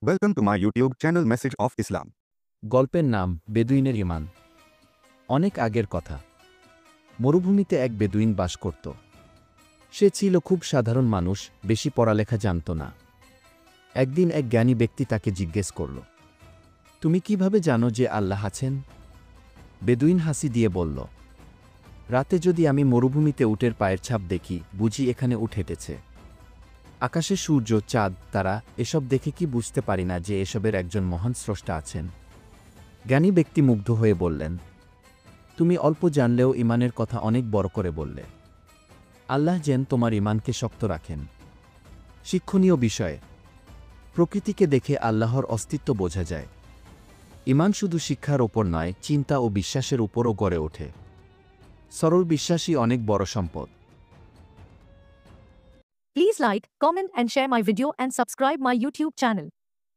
Welcome to my YouTube channel Message of Islam. গল্পের নাম বেদুইনের ঈমান। অনেক আগের কথা। মরুভূমিতে এক বেদুইন বাস করত। সে ছিল খুব সাধারণ মানুষ, বেশি পড়ালেখা জানত না। একদিন এক জ্ঞানী ব্যক্তি তাকে জিজ্ঞেস করল, তুমি কিভাবে জানো যে আল্লাহ আছেন? বেদুইন হাসি দিয়ে বলল, রাতে যদি আমি মরুভূমিতে উটের পায়ের ছাপ দেখি, বুঝি এখানে উট হেঁটেছে। আকাশে সূর্য, চাঁদ, তারা এসব দেখে কি বুঝতে পারি না যে এসবের একজন মহান স্রষ্টা আছেন? জ্ঞানী ব্যক্তি মুগ্ধ হয়ে বললেন, তুমি অল্প জানলেও ঈমানের কথা অনেক বড় করে বললে। আল্লাহ যেন তোমার ঈমানকে শক্ত রাখেন। শিক্ষণীয় বিষয়, প্রকৃতিকে দেখে আল্লাহর অস্তিত্ব বোঝা যায়। ঈমান শুধু শিক্ষার ওপর নয়, চিন্তা ও বিশ্বাসের উপরও গড়ে ওঠে। সরল বিশ্বাসই অনেক বড় সম্পদ। Please like, comment and share my video and subscribe my YouTube channel.